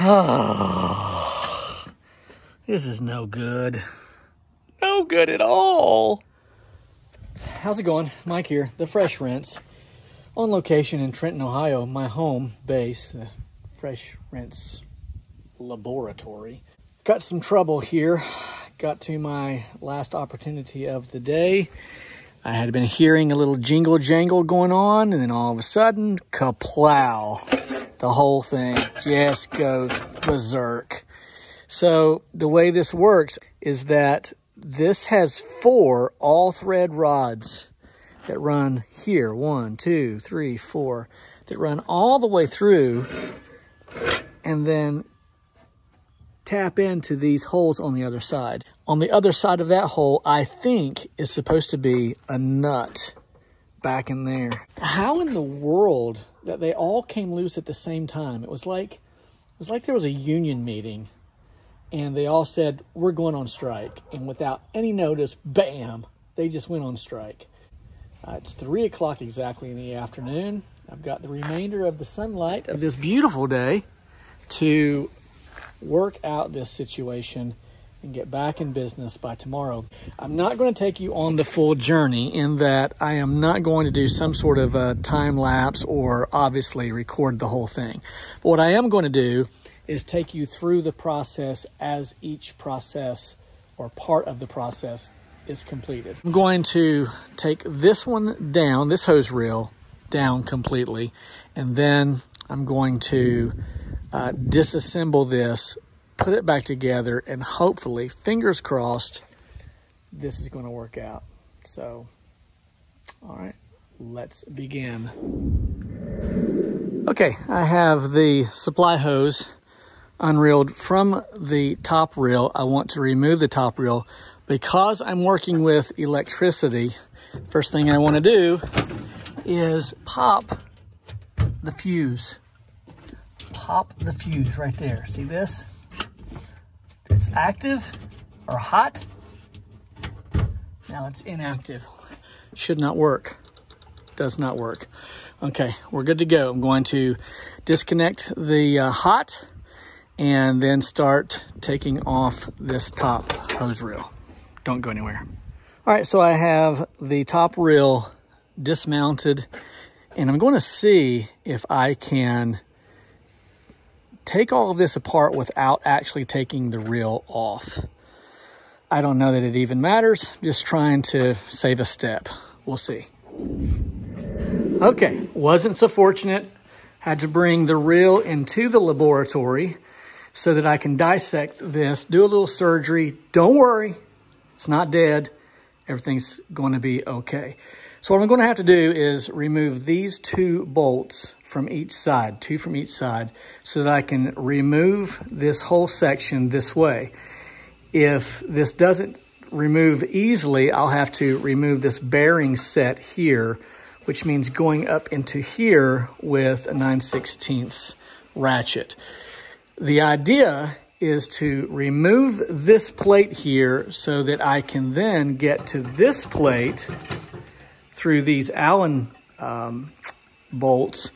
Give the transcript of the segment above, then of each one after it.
Oh, this is no good. No good at all. How's it going? Mike here, the Fresh Rinse, on location in Trenton, Ohio, my home base, the Fresh Rinse Laboratory. Got some trouble here. Got to my last opportunity of the day. I had been hearing a little jingle jangle going on, and then all of a sudden, kaplow. The whole thing just goes berserk. So the way this works is that this has 4 all-thread rods that run here. 1, 2, 3, 4. That run all the way through and then tap into these holes on the other side. On the other side of that hole, I think, is supposed to be a nut back in there. How in the world that they all came loose at the same time? It was like there was a union meeting and they all said, we're going on strike. And without any notice, bam, they just went on strike. It's 3 o'clock exactly in the afternoon. I've got the remainder of the sunlight of this beautiful day to work out this situation and get back in business by tomorrow. I'm not going to take you on the full journey in that I am not going to do some sort of a time lapse or obviously record the whole thing. But what I am going to do is take you through the process as each process or part of the process is completed. I'm going to take this one down, this hose reel down completely, and then I'm going to disassemble this, put it back together, and hopefully, fingers crossed, this is going to work out. So, all right, let's begin. Okay, I have the supply hose unreeled from the top reel. I want to remove the top reel. Because I'm working with electricity, first thing I want to do is pop the fuse. Pop the fuse right there. See this? It's active or hot. Now it's inactive. Should not work. Does not work. Okay, we're good to go. I'm going to disconnect the hot and then start taking off this top hose reel. Don't go anywhere. All right, so I have the top reel dismounted, and I'm going to see if I can take all of this apart without actually taking the reel off. I don't know that it even matters. Just trying to save a step. We'll see. Okay, wasn't so fortunate. Had to bring the reel into the laboratory so that I can dissect this, do a little surgery. Don't worry, it's not dead. Everything's going to be okay. So what I'm going to have to do is remove these 2 bolts from each side, 2 from each side, so that I can remove this whole section this way. If this doesn't remove easily, I'll have to remove this bearing set here, which means going up into here with a 9/16 ratchet. The idea is to remove this plate here so that I can then get to this plate through these Allen bolts,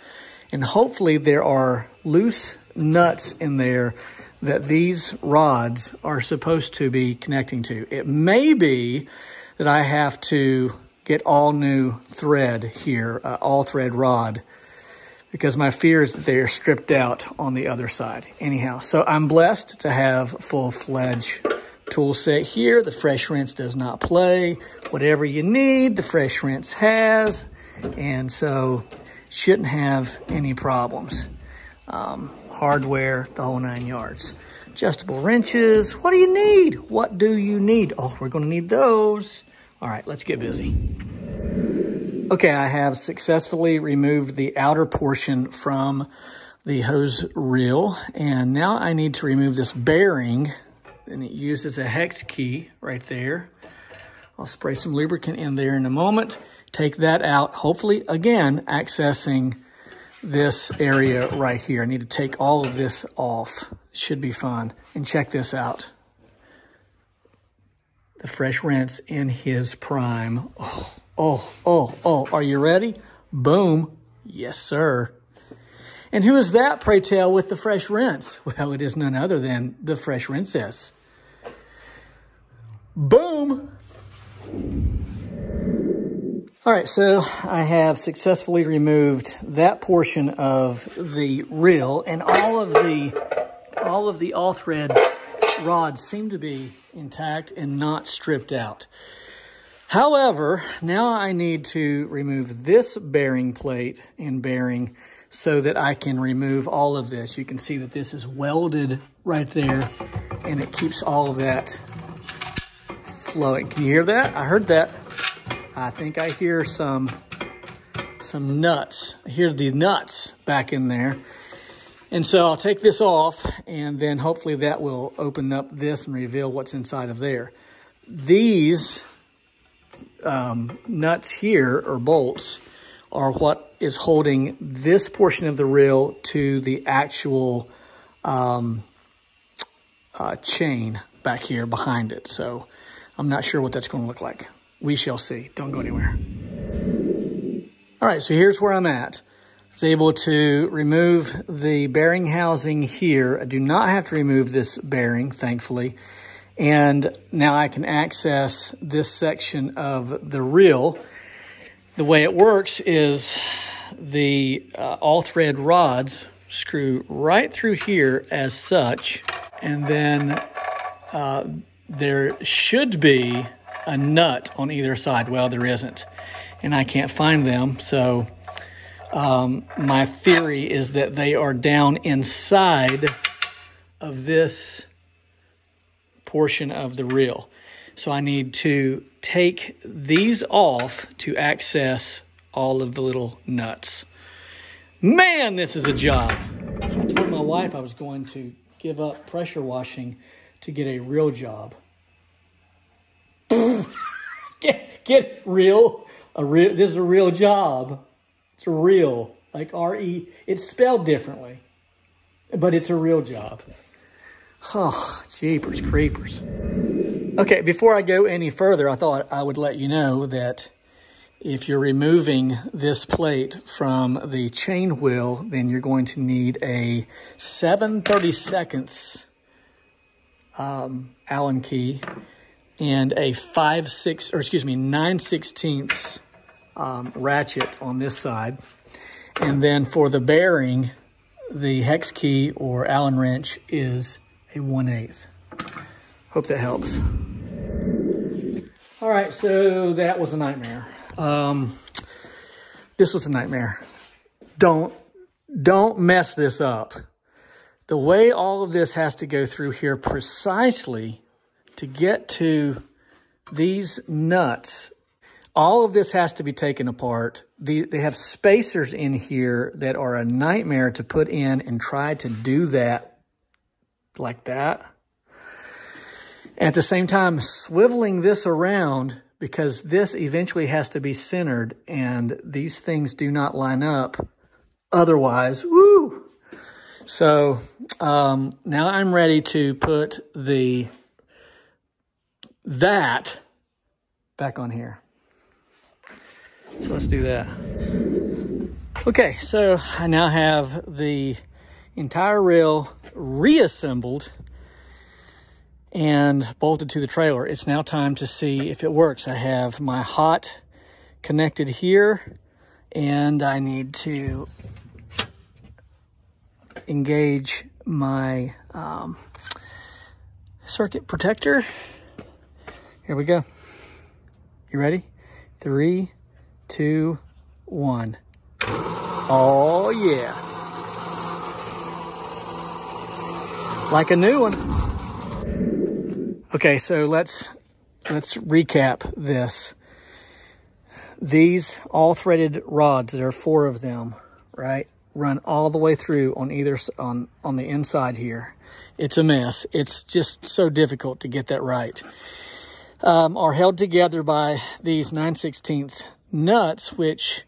and hopefully there are loose nuts in there that these rods are supposed to be connecting to. It may be that I have to get all new thread here, all thread rod, because my fear is that they are stripped out on the other side. Anyhow, so I'm blessed to have full-fledged tool set here. The Fresh Rinse does not play. Whatever you need, the Fresh Rinse has, and so shouldn't have any problems. Hardware, the whole 9 yards. Adjustable wrenches. What do you need? What do you need? Oh, we're going to need those. All right, let's get busy. Okay, I have successfully removed the outer portion from the hose reel, and now I need to remove this bearing, and it uses a hex key right there. I'll spray some lubricant in there in a moment, take that out, hopefully, again, accessing this area right here. I need to take all of this off. Should be fun. And check this out. The Fresh Rinse in his prime. Oh, are you ready? Boom. Yes, sir. And who is that, pray tell, with the fresh rinse? Well, it is none other than the Fresh Rincess. Boom! All right, so I have successfully removed that portion of the reel, and all of the all-thread rods seem to be intact and not stripped out. However, now I need to remove this bearing plate and bearing so that I can remove all of this. You can see that this is welded right there, and it keeps all of that flowing. Can you hear that? I heard that. I think I hear some nuts. I hear the nuts back in there. And so I'll take this off, and then hopefully that will open up this and reveal what's inside of there. These nuts here, or bolts, are what is holding this portion of the reel to the actual chain back here behind it. So I'm not sure what that's going to look like. We shall see. Don't go anywhere. All right, so here's where I'm at. I was able to remove the bearing housing here. I do not have to remove this bearing, thankfully. And now I can access this section of the reel. The way it works is the all-thread rods screw right through here as such, and then there should be a nut on either side. Well, there isn't, and I can't find them, so my theory is that they are down inside of this portion of the reel. So I need to take these off to access all of the little nuts. Man, this is a job. I told my wife I was going to give up pressure washing to get a real job. Get real. This is a real job. It's a real, like R-E. It's spelled differently, but it's a real job. Oh, jeepers creepers. Okay, before I go any further, I thought I would let you know that if you're removing this plate from the chain wheel, then you're going to need a 7/32 Allen key and a 9/16 ratchet on this side. And then for the bearing, the hex key or Allen wrench is a 1/8. Hope that helps. All right, so that was a nightmare. This was a nightmare. Don't mess this up. The way all of this has to go through here precisely to get to these nuts, all of this has to be taken apart. They have spacers in here that are a nightmare to put in and try to do that like that. At the same time, swiveling this around, because this eventually has to be centered, and these things do not line up otherwise. Woo! So now I'm ready to put that back on here. So let's do that. Okay, so I now have the entire reel reassembled and bolted to the trailer. It's now time to see if it works. I have my hot connected here, and I need to engage my circuit protector. Here we go. You ready? 3, 2, 1. Oh yeah. Like a new one. Okay, so let's recap this. These all threaded rods, there are 4 of them, right? Run all the way through on on the inside here. It's a mess. It's just so difficult to get that right. Are held together by these 9/16 nuts, which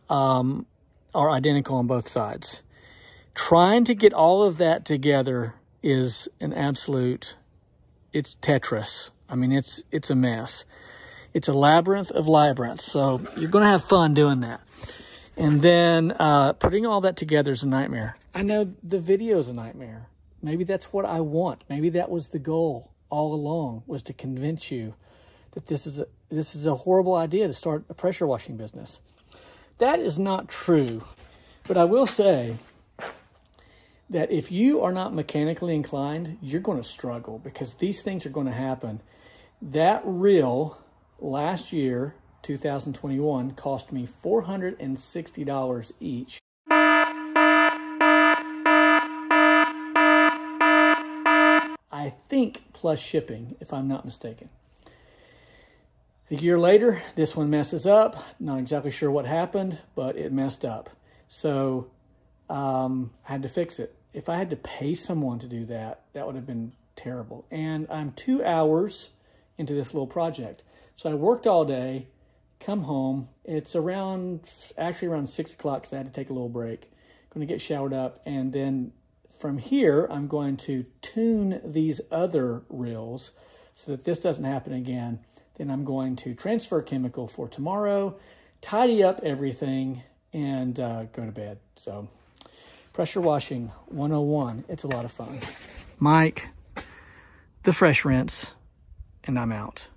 are identical on both sides. Trying to get all of that together is an absolute, it's Tetris. I mean, it's a mess. It's a labyrinth of labyrinths. So you're going to have fun doing that. And then putting all that together is a nightmare. I know the video is a nightmare. Maybe that's what I want. Maybe that was the goal all along, was to convince you that this is a horrible idea to start a pressure washing business. That is not true. But I will say that if you are not mechanically inclined, you're going to struggle, because these things are going to happen. That reel last year, 2021, cost me $460 each. I think plus shipping, if I'm not mistaken. A year later, this one messes up. Not exactly sure what happened, but it messed up. So I had to fix it. If I had to pay someone to do that, that would have been terrible. And I'm 2 hours into this little project. So I worked all day, come home. It's actually around 6 o'clock, because I had to take a little break. I'm going to get showered up, and then from here, I'm going to tune these other reels so that this doesn't happen again. Then I'm going to transfer chemical for tomorrow, tidy up everything, and go to bed. So pressure washing 101. It's a lot of fun. Mike, the Fresh Rinse, and I'm out.